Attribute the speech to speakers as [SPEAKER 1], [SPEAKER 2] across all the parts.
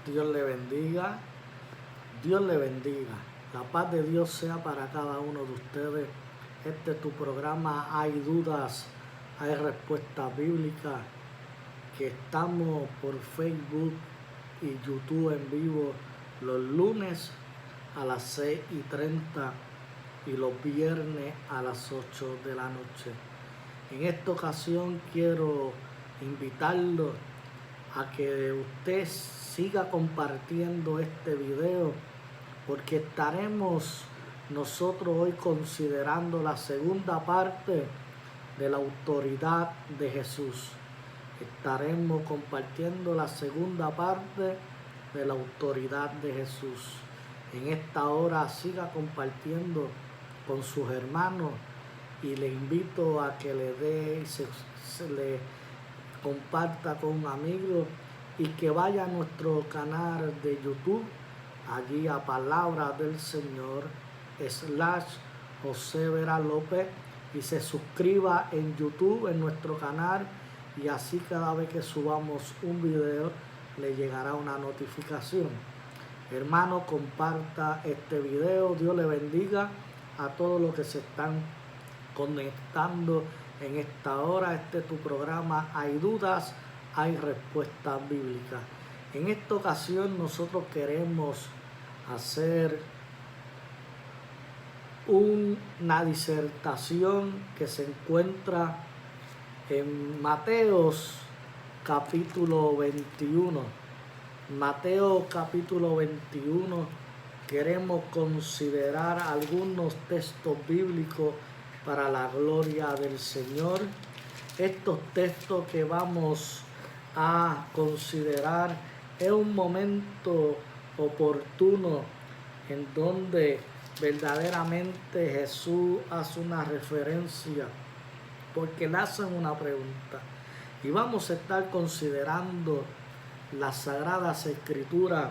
[SPEAKER 1] Dios le bendiga. Dios le bendiga. La paz de Dios sea para cada uno de ustedes. Este es tu programa Hay Dudas, Hay Respuestas Bíblicas, que estamos por Facebook y YouTube en vivo los lunes a las 6:30 y los viernes a las 8 de la noche. En esta ocasión quiero invitarlo a que usted siga compartiendo este video, porque estaremos nosotros hoy considerando la segunda parte de la autoridad de Jesús. Estaremos compartiendo la segunda parte de la autoridad de Jesús. En esta hora siga compartiendo con sus hermanos y le invito a que le dé y se le comparta con un amigo y que vaya a nuestro canal de YouTube, allí a Palabra del Señor / José Vera López, y se suscriba en YouTube en nuestro canal, y así cada vez que subamos un video le llegará una notificación. Hermano, comparta este video. Dios le bendiga a todos los que se están conectando en esta hora. Este es tu programa Hay Dudas, Hay Respuestas Bíblicas. En esta ocasión nosotros queremos hacer una disertación que se encuentra en Mateos capítulo 21. Mateo capítulo 21. Queremos considerar algunos textos bíblicos para la gloria del Señor. Estos textos que vamos a considerar es un momento oportuno en donde verdaderamente Jesús hace una referencia, porque le hacen una pregunta, y vamos a estar considerando las Sagradas Escrituras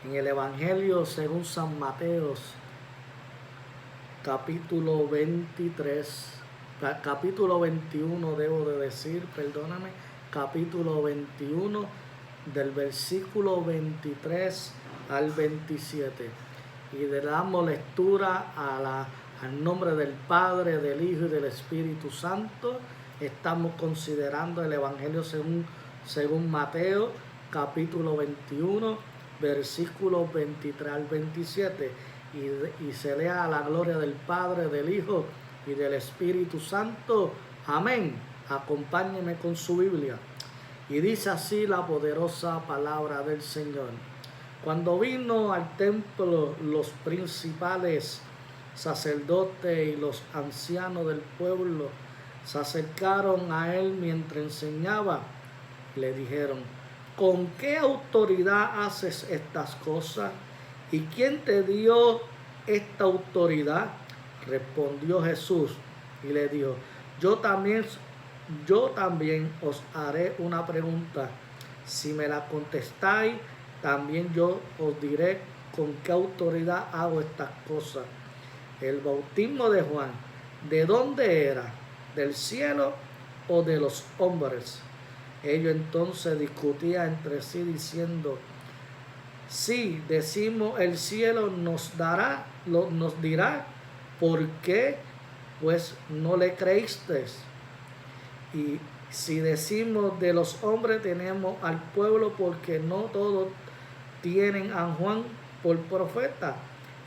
[SPEAKER 1] en el Evangelio según San Mateo, capítulo 21, capítulo 21, del versículo 23 al 27. Y le damos lectura al nombre del Padre, del Hijo y del Espíritu Santo. Estamos considerando el Evangelio según Mateo, capítulo 21, versículos 23 al 27. Y se lea a la gloria del Padre, del Hijo y del Espíritu Santo. Amén. Acompáñeme con su Biblia. Y dice así la poderosa palabra del Señor. Cuando vino al templo, los principales sacerdotes y los ancianos del pueblo se acercaron a él mientras enseñaba. Le dijeron: ¿con qué autoridad haces estas cosas? ¿Y quién te dio esta autoridad? Respondió Jesús y le dijo: yo también os haré una pregunta. Si me la contestáis, también yo os diré con qué autoridad hago estas cosas. El bautismo de Juan, ¿de dónde era? ¿Del cielo o de los hombres? Ellos entonces discutían entre sí diciendo: si decimos el cielo, nos dirá por qué pues no le creísteis. Y si decimos de los hombres, tenemos al pueblo, porque no todos tienen a Juan por profeta.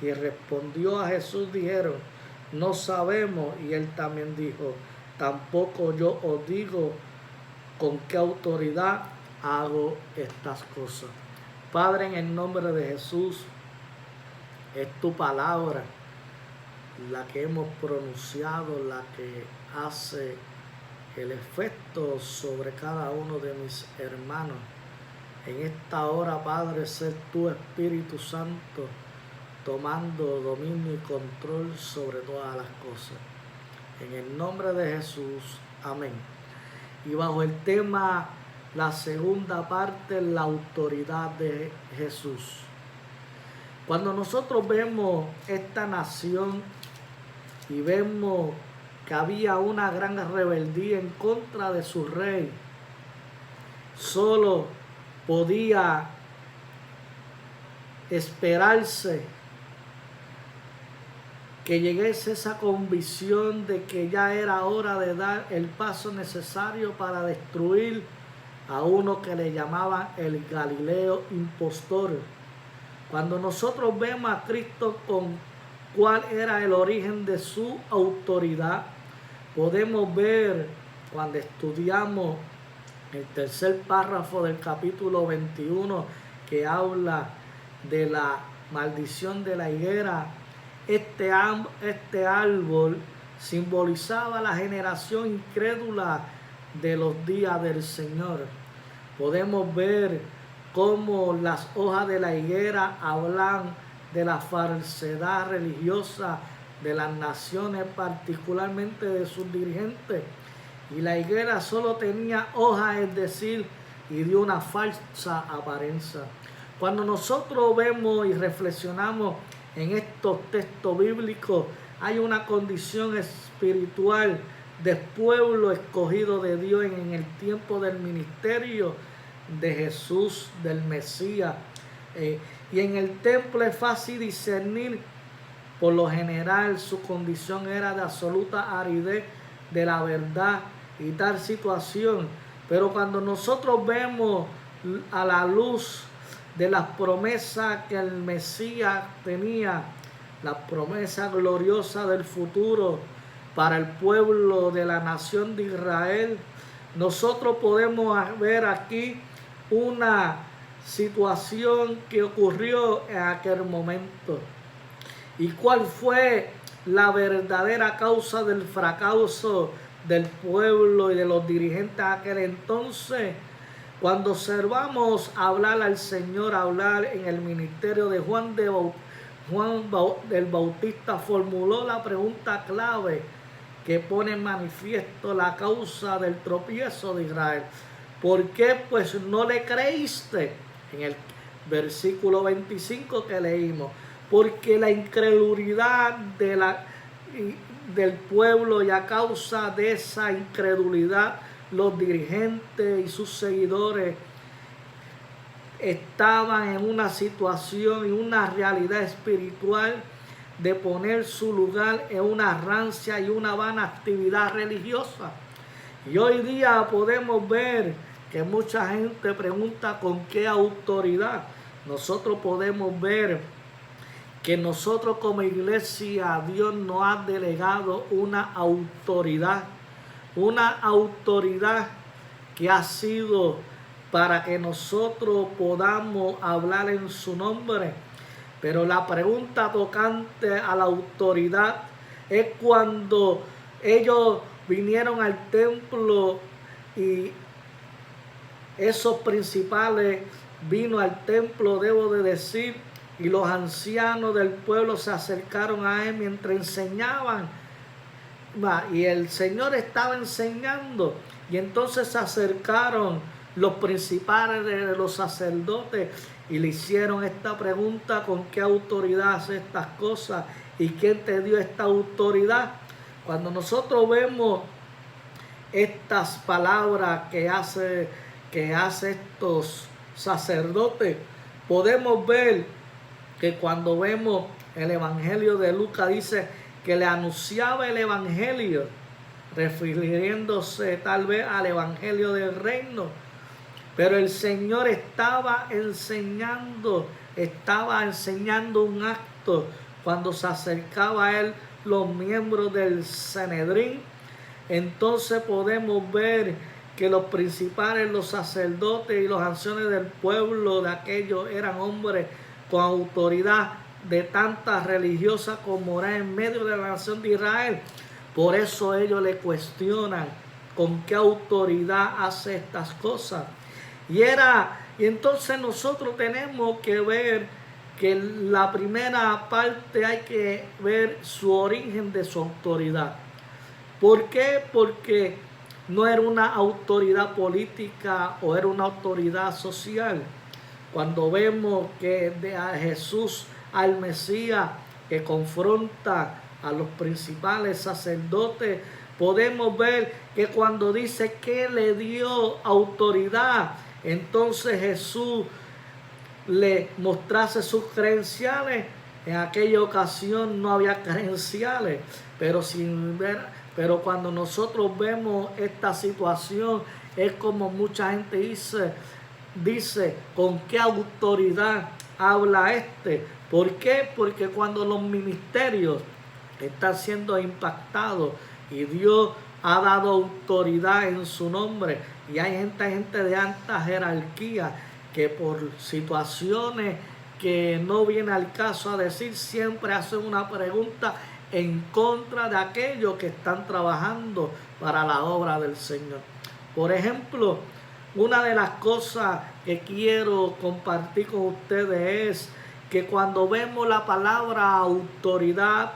[SPEAKER 1] Y respondió a Jesús, dijeron: no sabemos. Y él también dijo: tampoco yo os digo con qué autoridad hago estas cosas. Padre, en el nombre de Jesús, es tu palabra la que hemos pronunciado, la que hace el efecto sobre cada uno de mis hermanos. En esta hora, Padre, sé tu Espíritu Santo tomando dominio y control sobre todas las cosas. En el nombre de Jesús, amén. Y bajo el tema, la segunda parte, la autoridad de Jesús. Cuando nosotros vemos esta nación y vemos que había una gran rebeldía en contra de su rey, solo podía esperarse que llegase esa convicción de que ya era hora de dar el paso necesario para destruir a uno que le llamaban el Galileo impostor. Cuando nosotros vemos a Cristo con cuál era el origen de su autoridad, podemos ver cuando estudiamos el tercer párrafo del capítulo 21 que habla de la maldición de la higuera. Este árbol simbolizaba la generación incrédula de los días del Señor. Podemos ver cómo las hojas de la higuera hablan de la falsedad religiosa de las naciones, particularmente de sus dirigentes. Y la higuera solo tenía hojas, es decir, y de una falsa apariencia. Cuando nosotros vemos y reflexionamos en estos textos bíblicos, hay una condición espiritual del pueblo escogido de Dios en el tiempo del ministerio de Jesús, del Mesías. Y en el templo es fácil discernir. Por lo general su condición era de absoluta aridez de la verdad y tal situación. Pero cuando nosotros vemos a la luz de las promesas que el Mesías tenía, la promesa gloriosa del futuro para el pueblo de la nación de Israel, nosotros podemos ver aquí una situación que ocurrió en aquel momento. ¿Y cuál fue la verdadera causa del fracaso del pueblo y de los dirigentes de aquel entonces? Cuando observamos hablar al Señor, hablar en el ministerio de Juan del Bautista, formuló la pregunta clave que pone en manifiesto la causa del tropiezo de Israel. ¿Por qué pues no le creíste? En el versículo 25 que leímos. Porque la incredulidad del pueblo, y a causa de esa incredulidad los dirigentes y sus seguidores estaban en una situación y una realidad espiritual de poner su lugar en una rancia y una vana actividad religiosa. Y hoy día podemos ver que mucha gente pregunta con qué autoridad. Nosotros podemos ver que nosotros como iglesia, Dios nos ha delegado una autoridad que ha sido para que nosotros podamos hablar en su nombre. Pero la pregunta tocante a la autoridad es cuando ellos vinieron al templo y esos principales vino al templo, debo de decir, y los ancianos del pueblo se acercaron a él mientras enseñaban. Y el Señor estaba enseñando. Y entonces se acercaron los principales de los sacerdotes y le hicieron esta pregunta: ¿con qué autoridad hace estas cosas? ¿Y quién te dio esta autoridad? Cuando nosotros vemos estas palabras que hace estos sacerdotes, podemos ver que cuando vemos el Evangelio de Lucas, dice que le anunciaba el Evangelio, refiriéndose tal vez al Evangelio del reino. Pero el Señor estaba enseñando un acto cuando se acercaba a él los miembros del Sanedrín. Entonces podemos ver que los principales, los sacerdotes y los ancianos del pueblo de aquellos eran hombres con autoridad de tanta religiosa como era en medio de la nación de Israel. Por eso ellos le cuestionan con qué autoridad hace estas cosas. Y entonces nosotros tenemos que ver que la primera parte hay que ver su origen de su autoridad. ¿Por qué? Porque no era una autoridad política o era una autoridad social. Cuando vemos que a Jesús, al Mesías, que confronta a los principales sacerdotes, podemos ver que cuando dice que le dio autoridad, entonces Jesús le mostrase sus credenciales. En aquella ocasión no había credenciales, pero cuando nosotros vemos esta situación, es como mucha gente dice, ¿con qué autoridad habla este? ¿Por qué? Porque cuando los ministerios están siendo impactados y Dios ha dado autoridad en su nombre, y hay gente de alta jerarquía que por situaciones que no viene al caso a decir, siempre hacen una pregunta en contra de aquellos que están trabajando para la obra del Señor. Por ejemplo, una de las cosas que quiero compartir con ustedes es que cuando vemos la palabra autoridad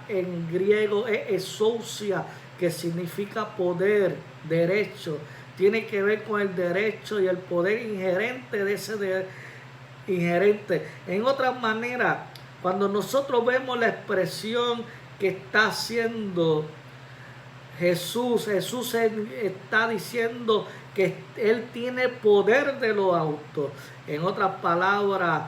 [SPEAKER 1] en griego es exousia, que significa poder, derecho, tiene que ver con el derecho y el poder inherente de ese inherente. En otras maneras, cuando nosotros vemos la expresión que está haciendo Jesús está diciendo que Él tiene poder de lo alto. En otras palabras,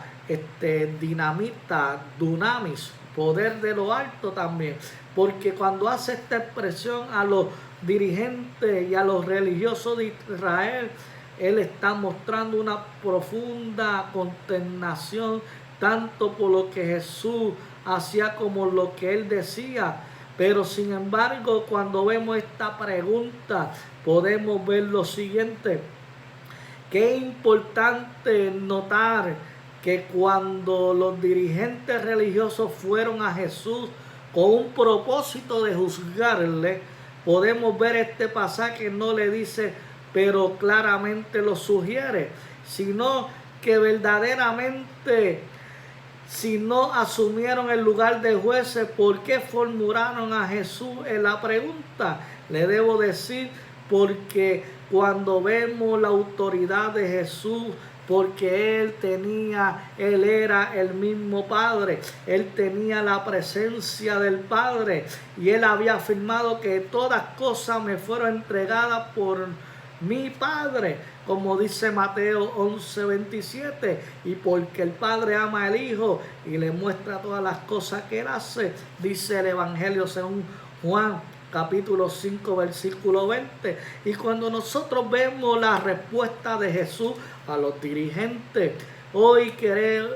[SPEAKER 1] dinamita, dunamis, poder de lo alto también. Porque cuando hace esta expresión a los dirigentes y a los religiosos de Israel, Él está mostrando una profunda consternación, tanto por lo que Jesús hacía como lo que Él decía. Pero sin embargo, cuando vemos esta pregunta, podemos ver lo siguiente. Qué importante notar que cuando los dirigentes religiosos fueron a Jesús con un propósito de juzgarle, podemos ver este pasaje, no le dice, pero claramente lo sugiere, sino que verdaderamente, si no asumieron el lugar de jueces, ¿por qué formularon a Jesús en la pregunta? Le debo decir, porque cuando vemos la autoridad de Jesús, porque Él era el mismo Padre, Él tenía la presencia del Padre, y Él había afirmado que todas cosas me fueron entregadas por mi Padre, como dice Mateo 11:27, y porque el Padre ama al Hijo y le muestra todas las cosas que Él hace, dice el Evangelio según Juan capítulo 5 versículo 20. Y cuando nosotros vemos la respuesta de Jesús a los dirigentes, hoy creo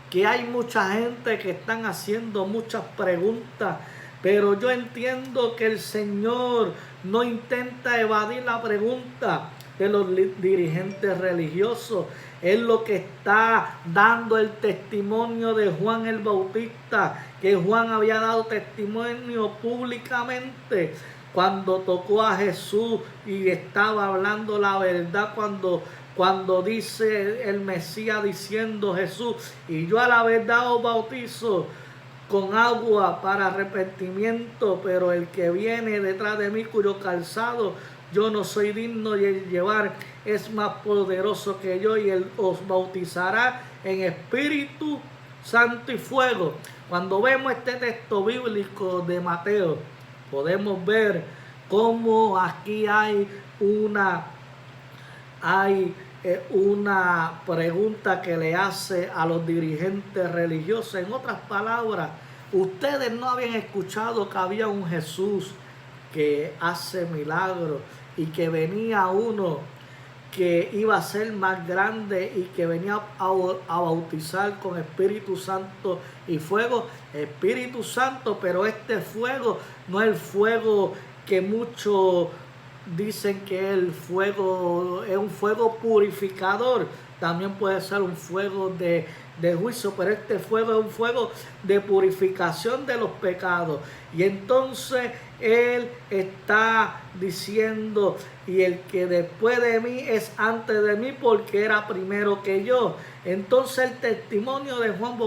[SPEAKER 1] que hay mucha gente que están haciendo muchas preguntas, pero yo entiendo que el Señor no intenta evadir la pregunta de los dirigentes religiosos. Es lo que está dando el testimonio de Juan el Bautista, que Juan había dado testimonio públicamente cuando tocó a Jesús y estaba hablando la verdad cuando dice el Mesías diciendo Jesús, y yo a la verdad os bautizo con agua para arrepentimiento, pero el que viene detrás de mí, cuyo calzado yo no soy digno de llevar, es más poderoso que yo, y Él os bautizará en Espíritu Santo y fuego. Cuando vemos este texto bíblico de Mateo, podemos ver cómo aquí hay una pregunta que le hace a los dirigentes religiosos. En otras palabras, ustedes no habían escuchado que había un Jesús que hace milagros y que venía uno que iba a ser más grande y que venía a bautizar con Espíritu Santo y fuego. Espíritu Santo, pero este fuego no es el fuego que muchos dicen que el fuego es un fuego purificador, también puede ser un fuego de juicio, pero este fuego es un fuego de purificación de los pecados. Y entonces Él está diciendo, y el que después de mí es antes de mí, porque era primero que yo. Entonces el testimonio de Juan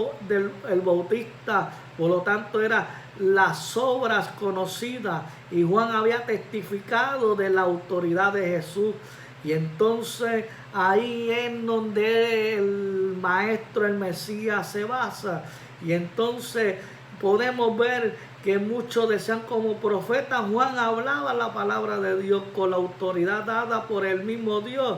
[SPEAKER 1] el Bautista, por lo tanto, era las obras conocidas, y Juan había testificado de la autoridad de Jesús. Y entonces ahí es donde el maestro, el Mesías, se basa. Y entonces podemos ver que muchos decían como profeta. Juan hablaba la palabra de Dios con la autoridad dada por el mismo Dios.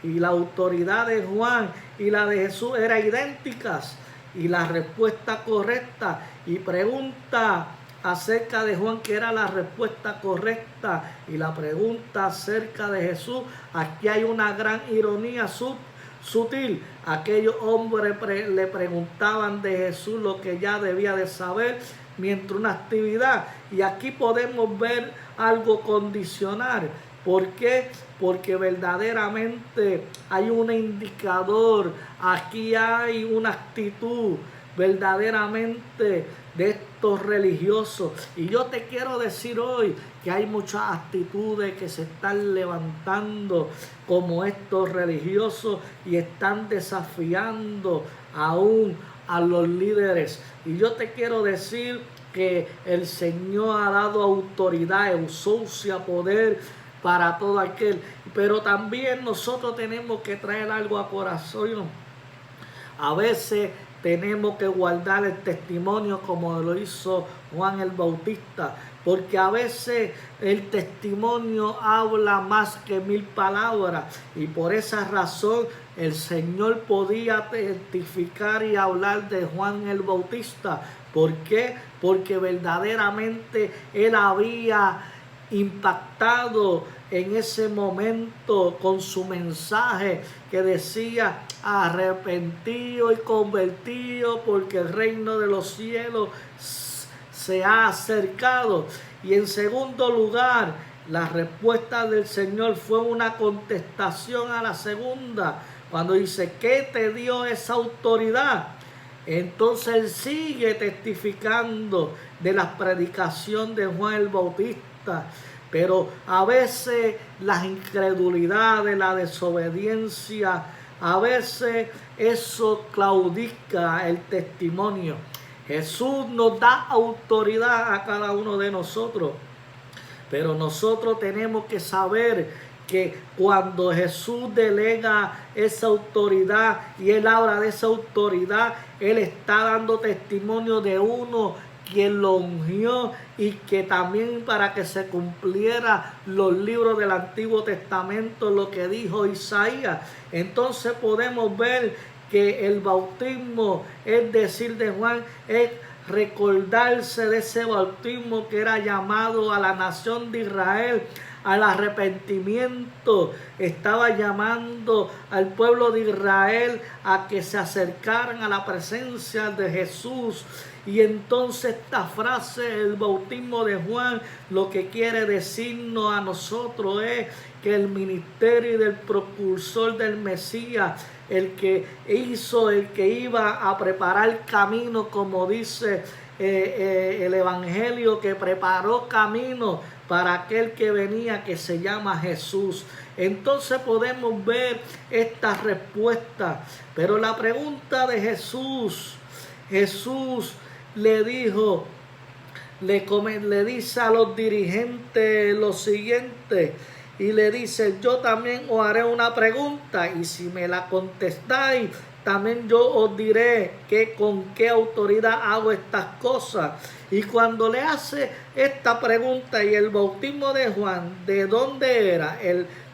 [SPEAKER 1] y la autoridad de Juan y la de Jesús eran idénticas. Y la respuesta correcta, y pregunta acerca de Juan que era la respuesta correcta, y la pregunta acerca de Jesús, aquí hay una gran ironía sutil. Aquellos hombres le preguntaban de Jesús lo que ya debía de saber mientras una actividad, y aquí podemos ver algo condicional. ¿Por qué? Porque verdaderamente hay un indicador, aquí hay una actitud verdaderamente de estos religiosos. Y yo te quiero decir hoy que hay muchas actitudes que se están levantando como estos religiosos y están desafiando aún a los líderes. Y yo te quiero decir que el Señor ha dado autoridad, exousia, poder para todo aquel, pero también nosotros tenemos que traer algo a corazón. A veces tenemos que guardar el testimonio como lo hizo Juan el Bautista, porque a veces el testimonio habla más que 1000 palabras, y por esa razón el Señor podía testificar y hablar de Juan el Bautista. ¿Por qué? Porque verdaderamente él había impactado en ese momento con su mensaje que decía: arrepentido y convertido, porque el reino de los cielos se ha acercado. Y en segundo lugar, la respuesta del Señor fue una contestación a la segunda, cuando dice: ¿qué te dio esa autoridad? Entonces él sigue testificando de la predicación de Juan el Bautista. Pero a veces las incredulidades, la desobediencia, a veces eso claudica el testimonio. Jesús nos da autoridad a cada uno de nosotros, pero nosotros tenemos que saber que cuando Jesús delega esa autoridad y él habla de esa autoridad, él está dando testimonio de uno quien lo ungió, y que también para que se cumpliera los libros del Antiguo Testamento, lo que dijo Isaías. Entonces podemos ver que el bautismo, es decir, de Juan, es recordarse de ese bautismo que era llamado a la nación de Israel al arrepentimiento. Estaba llamando al pueblo de Israel a que se acercaran a la presencia de Jesús. Y entonces esta frase, el bautismo de Juan, lo que quiere decirnos a nosotros es que el ministerio del precursor del Mesías, el que iba a preparar camino, como dice el Evangelio, que preparó camino para aquel que venía, que se llama Jesús. Entonces podemos ver esta respuesta. Pero la pregunta de Jesús le dijo, le dice a los dirigentes lo siguiente, y le dice: yo también os haré una pregunta, y si me la contestáis, también yo os diré con qué autoridad hago estas cosas. Y cuando le hace esta pregunta, y el bautismo de Juan, ¿de dónde era?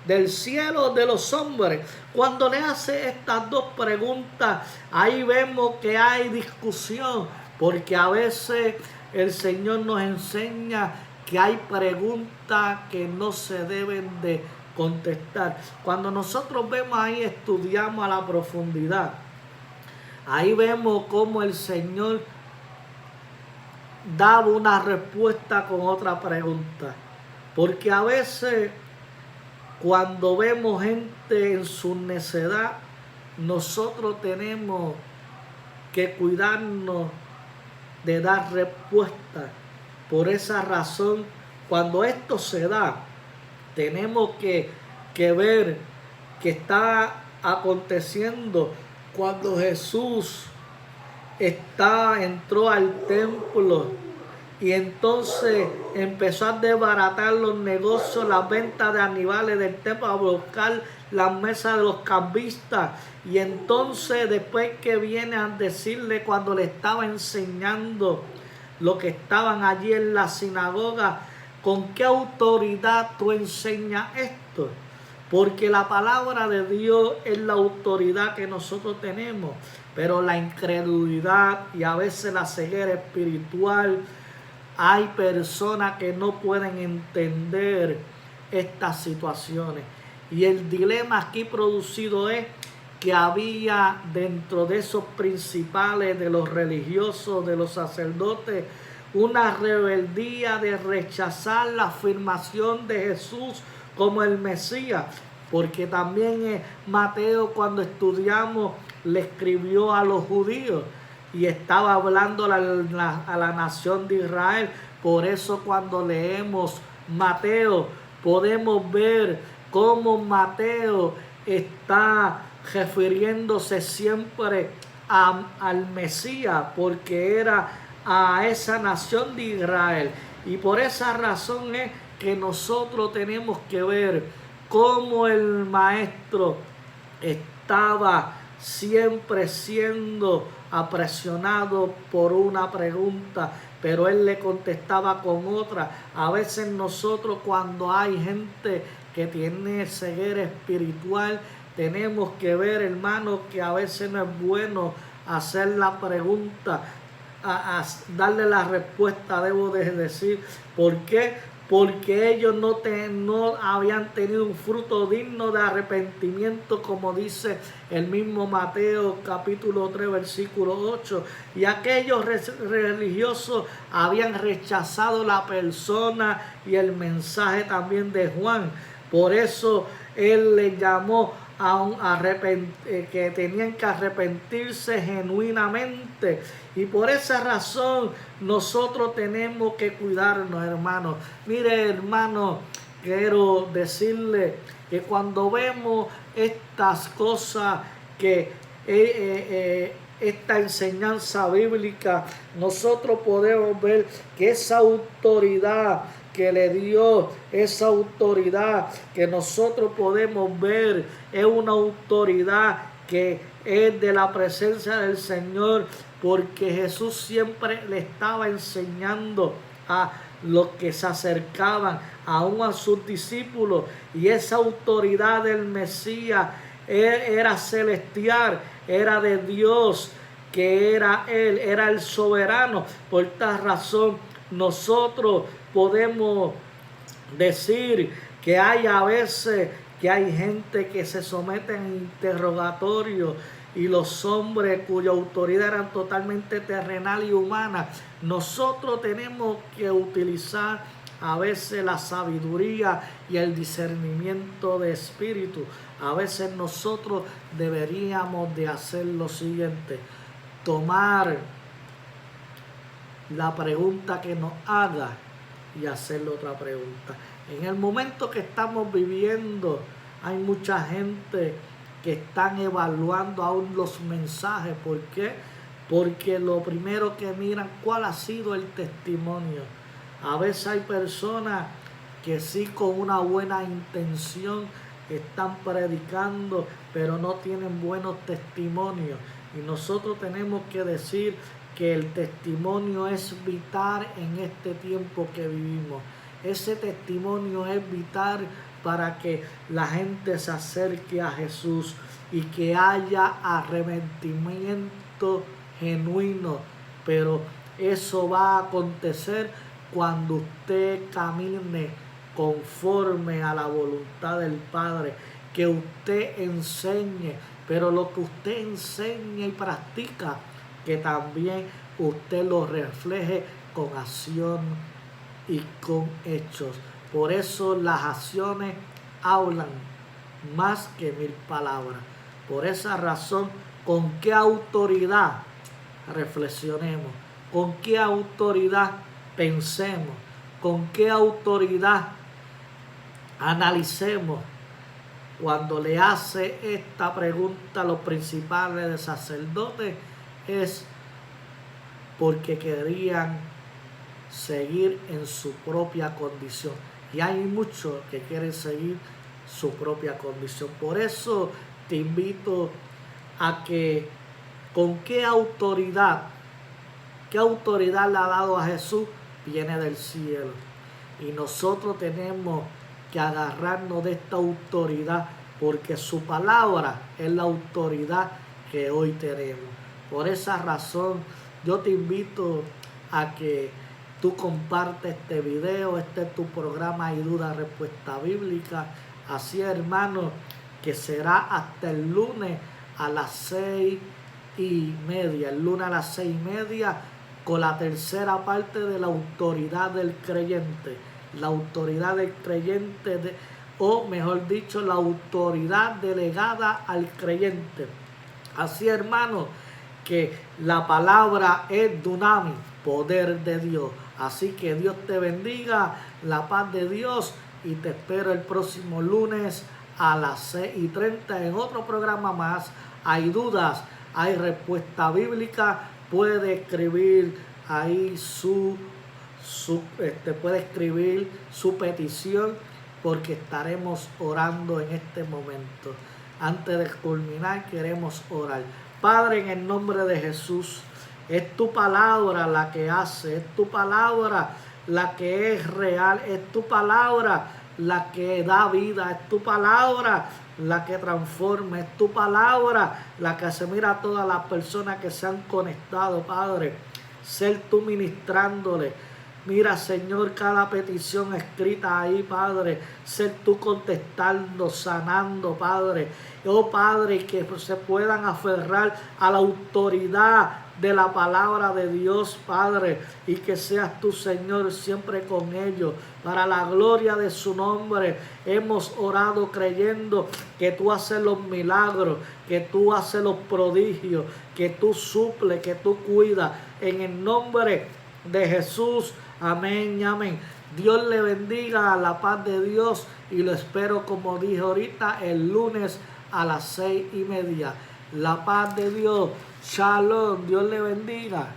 [SPEAKER 1] ¿Del cielo o de los hombres? Cuando le hace estas dos preguntas, ahí vemos que hay discusión, porque a veces el Señor nos enseña que hay preguntas que no se deben de contestar. Cuando nosotros vemos ahí, estudiamos a la profundidad, ahí vemos cómo el Señor daba una respuesta con otra pregunta. Porque a veces cuando vemos gente en su necedad, nosotros tenemos que cuidarnos de dar respuesta. Por esa razón, cuando esto se da, tenemos que ver que está aconteciendo cuando Jesús entró al templo y entonces empezó a desbaratar los negocios, las ventas de animales del templo, a buscar las mesas de los cambistas. Y entonces después que viene a decirle, cuando le estaba enseñando lo que estaban allí en la sinagoga: ¿con qué autoridad tú enseñas esto? porque la palabra de Dios es la autoridad que nosotros tenemos, pero la incredulidad y a veces la ceguera espiritual, hay personas que no pueden entender estas situaciones. Y el dilema aquí producido es que había dentro de esos principales, de los religiosos, de los sacerdotes, una rebeldía de rechazar la afirmación de Jesús como el Mesías, porque también Mateo, cuando estudiamos, le escribió a los judíos y estaba hablando a la nación de Israel. Por eso cuando leemos Mateo podemos ver cómo Mateo está refiriéndose siempre al Mesías, porque era a esa nación de Israel. Y por esa razón es que nosotros tenemos que ver cómo el maestro estaba siempre siendo apresionado por una pregunta, pero él le contestaba con otra. A veces nosotros, cuando hay gente que tiene ceguera espiritual, tenemos que ver, hermano, que a veces no es bueno hacer la pregunta, a darle la respuesta, debo de decir. ¿Por qué? Porque ellos no habían tenido un fruto digno de arrepentimiento, como dice el mismo Mateo capítulo 3 versículo 8. Y aquellos religiosos habían rechazado la persona y el mensaje también de Juan. Por eso él le llamó que tenían que arrepentirse genuinamente. Y por esa razón nosotros tenemos que cuidarnos, hermanos. Mire, hermano, quiero decirle que cuando vemos estas cosas, que esta enseñanza bíblica, nosotros podemos ver que esa autoridad que le dio, esa autoridad que nosotros podemos ver, es una autoridad que es de la presencia del Señor, porque Jesús siempre le estaba enseñando a los que se acercaban, aún a sus discípulos, y esa autoridad del Mesías era celestial, era de Dios, que era Él, era el soberano. Por esta razón nosotros podemos decir que hay a veces que hay gente que se somete a interrogatorios, y los hombres cuya autoridad era totalmente terrenal y humana. Nosotros tenemos que utilizar a veces la sabiduría y el discernimiento de espíritu. A veces nosotros deberíamos de hacer lo siguiente: tomar la pregunta que nos haga y hacerle otra pregunta. En el momento que estamos viviendo, hay mucha gente que están evaluando aún los mensajes. ¿Por qué? Porque lo primero que miran, ¿cuál ha sido el testimonio? A veces hay personas que sí, con una buena intención están predicando, pero no tienen buenos testimonios. Y nosotros tenemos que decir que el testimonio es vital en este tiempo que vivimos. Ese testimonio es vital para que la gente se acerque a Jesús y que haya arrepentimiento genuino. Pero eso va a acontecer cuando usted camine conforme a la voluntad del Padre, que usted enseñe, pero lo que usted enseña y practica, que también usted lo refleje con acción y con hechos. Por eso las acciones hablan más que 1000 palabras. Por esa razón, ¿con qué autoridad reflexionemos? ¿Con qué autoridad pensemos? ¿Con qué autoridad analicemos? Cuando le hace esta pregunta a los principales de sacerdotes, es porque querían seguir en su propia condición. Y hay muchos que quieren seguir su propia condición. Por eso te invito a que, ¿con qué autoridad le ha dado a Jesús? Viene del cielo. Y nosotros tenemos que agarrarnos de esta autoridad, porque su palabra es la autoridad que hoy tenemos. Por esa razón, yo te invito a que tú compartes este video. Este es tu programa Hay Duda, Respuesta Bíblica. Así, hermano, que será hasta el lunes a las 6:30. El lunes a las 6:30, con la tercera parte de la autoridad del creyente. La autoridad del creyente, o mejor dicho, la autoridad delegada al creyente. Así, hermano, que la palabra es dunamis, poder de Dios. Así que Dios te bendiga, la paz de Dios, y te espero el próximo lunes a las 6:30 en otro programa más. Hay dudas, hay respuesta bíblica. Puede escribir ahí puede escribir su petición, porque estaremos orando en este momento. Antes de culminar, queremos orar. Padre, en el nombre de Jesús, es tu palabra la que hace, es tu palabra la que es real, es tu palabra la que da vida, es tu palabra la que transforma, es tu palabra la que se mira a todas las personas que se han conectado, Padre. Ser tú ministrándole. Mira, Señor, cada petición escrita ahí, Padre, ser tú contestando, sanando, Padre. Oh, Padre, que se puedan aferrar a la autoridad de la palabra de Dios, Padre, y que seas tú, Señor, siempre con ellos, para la gloria de su nombre. Hemos orado creyendo que tú haces los milagros, que tú haces los prodigios, que tú suples, que tú cuidas, en el nombre de Jesús. Amén y amén. Dios le bendiga, la paz de Dios, y lo espero, como dije ahorita, el lunes a las 6:30. La paz de Dios. Shalom. Dios le bendiga.